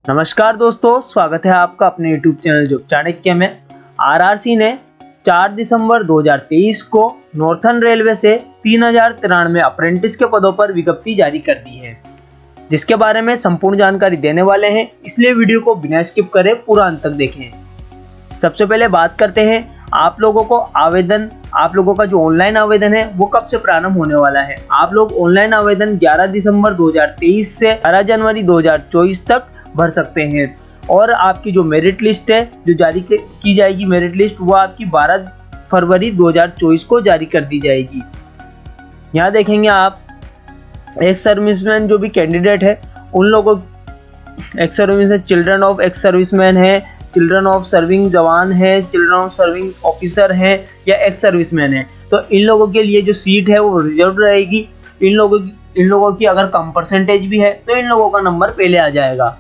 नमस्कार दोस्तों, स्वागत है आपका अपने YouTube चैनल जॉब चाणक्य में। आरआरसी ने 4 दिसंबर 2023 को नॉर्थर्न रेलवे से 3093 अप्रेंटिस के पदों पर विज्ञप्ति जारी कर दी है, जिसके बारे में संपूर्ण जानकारी देने वाले हैं, इसलिए वीडियो को बिना स्किप करे पूरा अंत तक देखें। सबसे पहले बात करते हैं आप लोगों का जो ऑनलाइन आवेदन है वो कब से प्रारंभ होने वाला है। आप लोग ऑनलाइन आवेदन 11 दिसंबर 2023 से 18 जनवरी 2024 तक भर सकते हैं और आपकी जो मेरिट लिस्ट है जो जारी की जाएगी, मेरिट लिस्ट वो आपकी 12 फरवरी 2024 को जारी कर दी जाएगी। यहाँ देखेंगे आप एक्स सर्विसमैन जो भी कैंडिडेट है उन लोगों, ex serviceman, children of ex serviceman है, चिल्ड्रन ऑफ सर्विंग जवान है, चिल्ड्रन ऑफ सर्विंग ऑफिसर है या एक्स सर्विसमैन है, तो इन लोगों के लिए जो सीट है वो रिजर्व रहेगी। इन लोगों की अगर कम परसेंटेज भी है तो इन लोगों का नंबर पहले आ जाएगा।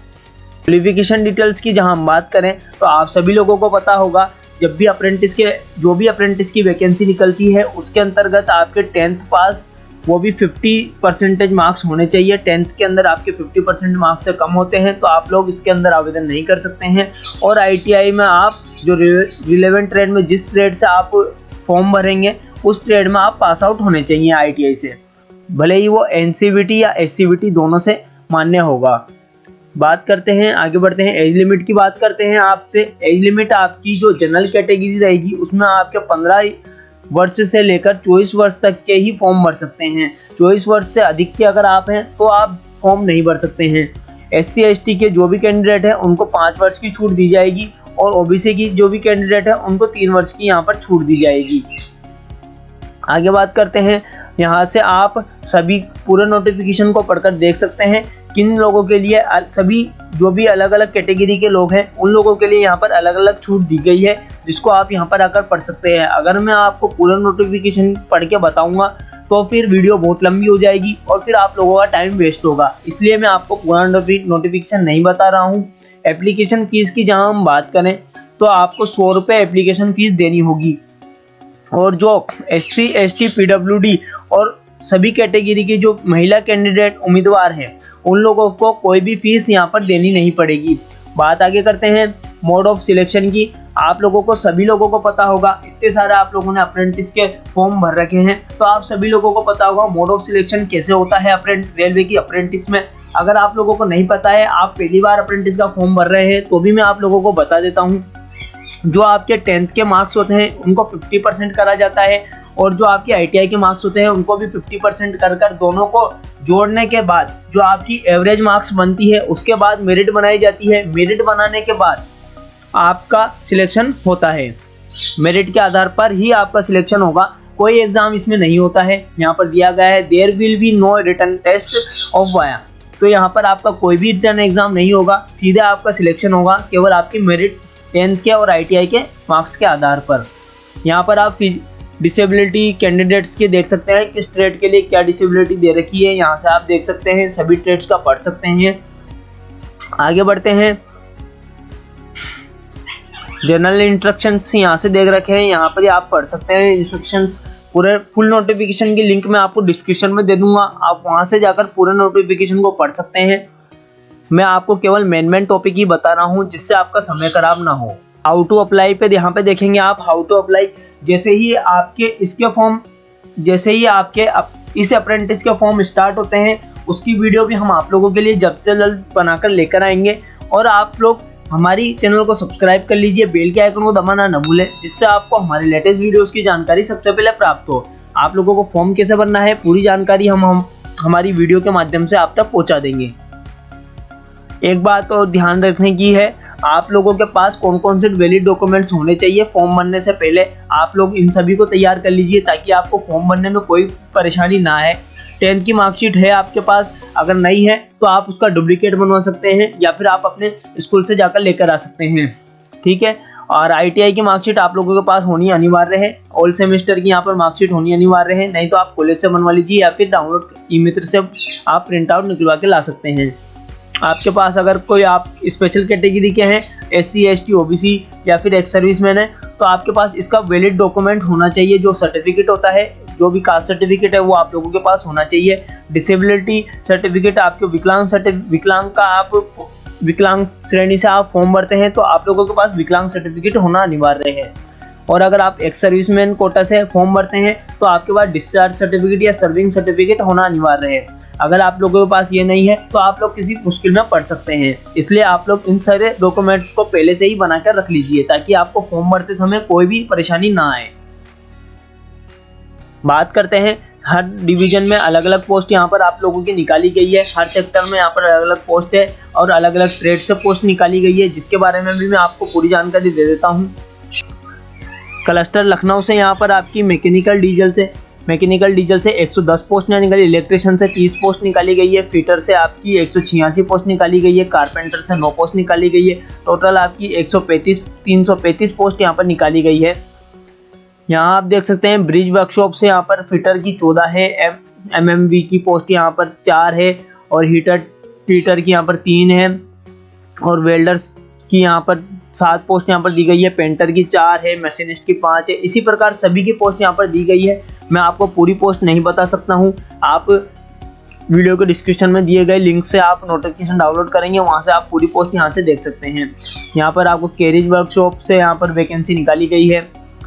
क्वालिफिकेशन डिटेल्स की जहां हम बात करें तो आप सभी लोगों को पता होगा, जब भी अप्रेंटिस की वैकेंसी निकलती है उसके अंतर्गत आपके 10th पास, वो भी 50% मार्क्स होने चाहिए। 10th के अंदर आपके 50% मार्क्स से कम होते हैं तो आप लोग इसके अंदर आवेदन नहीं कर सकते हैं। और ITI में आप जो रिलेवेंट ट्रेड में जिस ट्रेड से आप फॉर्म भरेंगे उस ट्रेड में आप पास आउट होने चाहिए ITI से, भले ही वो NCVT या SCVT दोनों से मान्य होगा। बात करते हैं, आगे बढ़ते हैं, एज लिमिट की बात करते हैं आपसे। एज लिमिट आपकी जो जनरल कैटेगरी रहेगी उसमें आपके 15 वर्ष से लेकर 24 वर्ष तक के ही फॉर्म भर सकते हैं। 24 वर्ष से अधिक के अगर आप हैं तो आप फॉर्म नहीं भर सकते हैं। SC ST के जो भी कैंडिडेट हैं उनको 5 वर्ष की छूट दी जाएगी और OBC की जो भी कैंडिडेट है उनको 3 वर्ष की यहाँ पर छूट दी जाएगी। आगे बात करते हैं, यहाँ से आप सभी पूरे नोटिफिकेशन को पढ़कर देख सकते हैं किन लोगों के लिए, सभी जो भी अलग अलग कैटेगरी के लोग हैं उन लोगों के लिए यहाँ पर अलग अलग छूट दी गई है, जिसको आप यहाँ पर आकर पढ़ सकते हैं। अगर मैं आपको पूरा नोटिफिकेशन पढ़ के बताऊंगा तो फिर वीडियो बहुत लंबी हो जाएगी और फिर आप लोगों का टाइम वेस्ट होगा, इसलिए मैं आपको पूरा नोटिफिकेशन नहीं बता रहा हूँ। एप्लीकेशन फीस की जहाँ हम बात करें तो आपको 100 रुपये एप्लीकेशन फीस देनी होगी और जो SC ST PWD और सभी कैटेगरी के जो महिला कैंडिडेट उम्मीदवार हैं उन लोगों को कोई भी फीस यहाँ पर देनी नहीं पड़ेगी। बात आगे करते हैं मोड ऑफ सिलेक्शन की। आप लोगों को, सभी लोगों को पता होगा, इतने सारे आप लोगों ने अप्रेंटिस के फॉर्म भर रखे हैं तो आप सभी लोगों को पता होगा मोड ऑफ सिलेक्शन कैसे होता है रेलवे की अप्रेंटिस में। अगर आप लोगों को नहीं पता है, आप पहली बार अप्रेंटिस का फॉर्म भर रहे हैं, तो भी मैं आप लोगों को बता देता हूँ। जो आपके 10th के मार्क्स होते हैं उनको 50% करा जाता है और जो आपके ITI के मार्क्स होते हैं उनको भी 50% कर दोनों को जोड़ने के बाद जो आपकी एवरेज मार्क्स बनती है उसके बाद मेरिट बनाई जाती है। मेरिट बनाने के बाद आपका सिलेक्शन होता है, मेरिट के आधार पर ही आपका सिलेक्शन होगा। कोई एग्जाम इसमें नहीं होता है। यहाँ पर दिया गया है there will be no written test of viva, तो यहाँ पर आपका कोई भी रिटन एग्जाम नहीं होगा, सीधे आपका सिलेक्शन होगा केवल आपकी मेरिट 10th के और ITI के मार्क्स के आधार पर। यहाँ पर आप डिसेबिलिटी कैंडिडेट्स के देख सकते हैं किस ट्रेड के लिए क्या डिसेबिलिटी दे रखी है, यहाँ से आप देख सकते हैं, सभी ट्रेड्स का पढ़ सकते हैं। आगे बढ़ते हैं, जनरल इंस्ट्रक्शंस यहाँ से देख रखे हैं, यहाँ पर आप पढ़ सकते हैं इंस्ट्रक्शंस। पूरे फुल नोटिफिकेशन की लिंक मैं आपको डिस्क्रिप्शन में दे दूंगा, आप वहां से जाकर पूरे नोटिफिकेशन को पढ़ सकते हैं। मैं आपको केवल मेन टॉपिक ही बता रहा हूँ जिससे आपका समय खराब ना हो। हाउ टू अप्लाई पे यहाँ पे देखेंगे आप, हाउ टू अप्लाई। जैसे ही आपके इस अप्रेंटिस के फॉर्म स्टार्ट होते हैं उसकी वीडियो भी हम आप लोगों के लिए जल्द से जल्द बनाकर लेकर आएंगे। और आप लोग हमारी चैनल को सब्सक्राइब कर लीजिए, बेल के आइकन को दबाना न भूलें, जिससे आपको हमारे लेटेस्ट वीडियोस की जानकारी सबसे पहले प्राप्त हो। आप लोगों को फॉर्म कैसे भरना है पूरी जानकारी हम हमारी वीडियो के माध्यम से आप तक पहुँचा देंगे। एक बात और ध्यान रखने की है, आप लोगों के पास कौन कौन से वैलिड डॉक्यूमेंट्स होने चाहिए फॉर्म भरने से पहले, आप लोग इन सभी को तैयार कर लीजिए ताकि आपको फॉर्म भरने में कोई परेशानी ना आए। 10th की मार्कशीट है आपके पास, अगर नहीं है तो आप उसका डुप्लीकेट बनवा सकते हैं या फिर आप अपने स्कूल से जाकर लेकर आ सकते हैं, ठीक है। और ITI की मार्कशीट आप लोगों के पास होनी अनिवार्य है, ऑल सेमेस्टर की यहाँ पर मार्कशीट होनी अनिवार्य है, नहीं तो आप कॉलेज से बनवा लीजिए या फिर डाउनलोड ई-मित्र से आप प्रिंट आउट निकलवा के ला सकते हैं। आपके पास अगर कोई आप स्पेशल कैटेगरी के हैं, SC ST OBC या फिर एक्स सर्विसमैन है, तो आपके पास इसका वैलिड डॉक्यूमेंट होना चाहिए। जो सर्टिफिकेट होता है, जो भी कास्ट सर्टिफिकेट है वो आप लोगों के पास होना चाहिए। डिसेबिलिटी सर्टिफिकेट, आपके विकलांग का आप विकलांग श्रेणी से आप फॉर्म भरते हैं तो आप लोगों के पास विकलांग सर्टिफिकेट होना अनिवार्य है। और अगर आप एक्स सर्विसमैन कोटा से फॉर्म भरते हैं तो आपके पास डिस्चार्ज सर्टिफिकेट या सर्विंग सर्टिफिकेट होना अनिवार्य है। अगर आप लोगों के पास ये नहीं है तो आप लोग किसी मुश्किल में पड़ सकते हैं, इसलिए आप लोग इन सारे डॉक्यूमेंट्स को पहले से ही बनाकर रख लीजिए ताकि आपको फॉर्म भरते समय कोई भी परेशानी ना आए। बात करते हैं, हर डिवीजन में अलग अलग पोस्ट यहाँ पर आप लोगों की निकाली गई है। हर सेक्टर में यहाँ पर अलग अलग पोस्ट है और अलग अलग ट्रेड से पोस्ट निकाली गई है, जिसके बारे में भी मैं आपको पूरी जानकारी दे देता हूँ। क्लस्टर लखनऊ से यहाँ पर आपकी मैकेनिकल डीजल से 110 पोस्ट निकाली, इलेक्ट्रिशियन से 30 पोस्ट निकाली गई है, फिटर से आपकी 186 पोस्ट निकाली गई है, कारपेंटर से 9 पोस्ट निकाली गई है। टोटल आपकी 335 पोस्ट यहाँ पर निकाली गई है। यहाँ आप देख सकते हैं ब्रिज वर्कशॉप से यहाँ पर फिटर की 14 है, एमएमवी की पोस्ट यहाँ पर 4 है और हीटर की यहाँ पर 3 है और वेल्डर्स की यहाँ पर 7 पोस्ट यहाँ पर दी गई है, पेंटर की 4 है, मशीनिस्ट की 5 है। इसी प्रकार सभी की पोस्ट यहाँ पर दी गई है। मैं आपको पूरी पोस्ट नहीं बता सकता हूँ, आप वीडियो के डिस्क्रिप्शन में दिए गए लिंक से आप नोटिफिकेशन डाउनलोड करेंगे, वहाँ से आप पूरी पोस्ट यहाँ से देख सकते हैं। यहाँ पर आपको कैरेज वर्कशॉप से यहाँ पर वैकेंसी निकाली गई है।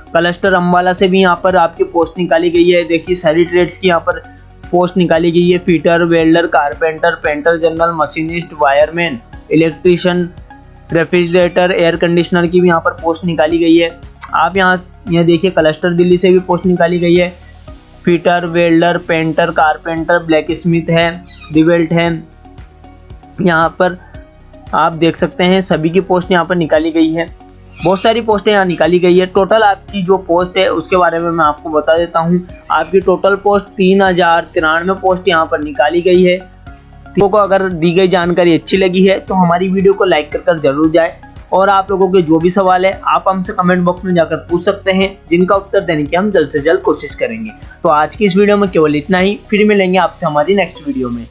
क्लस्टर अम्बाला से भी यहाँ पर आपकी पोस्ट निकाली गई है। देखिए सारी ट्रेड्स की यहाँ पर पोस्ट निकाली गई है, fitter, welder, carpenter, painter general, machinist, wireman, electrician, refrigerator, air conditioner की भी यहाँ पर पोस्ट निकाली गई है। आप यहाँ देखिए क्लस्टर दिल्ली से भी पोस्ट निकाली गई है। Fitter, welder, painter, carpenter, black Smith है, डिवेल्ट है। यहाँ पर आप देख सकते हैं सभी की पोस्ट यहाँ पर निकाली गई है। बहुत सारी पोस्टें यहाँ निकाली गई है। टोटल आपकी जो पोस्ट है उसके बारे में मैं आपको बता देता हूँ। आपकी टोटल पोस्ट 3093 पोस्ट यहाँ पर निकाली गई है। तो को अगर दी गई जानकारी अच्छी लगी है तो हमारी वीडियो को लाइक कर जरूर जाए और आप लोगों के जो भी सवाल है आप हमसे कमेंट बॉक्स में जाकर पूछ सकते हैं, जिनका उत्तर देने की हम जल्द से जल्द कोशिश करेंगे। तो आज की इस वीडियो में केवल इतना ही, फिर मिलेंगे आपसे हमारी नेक्स्ट वीडियो में।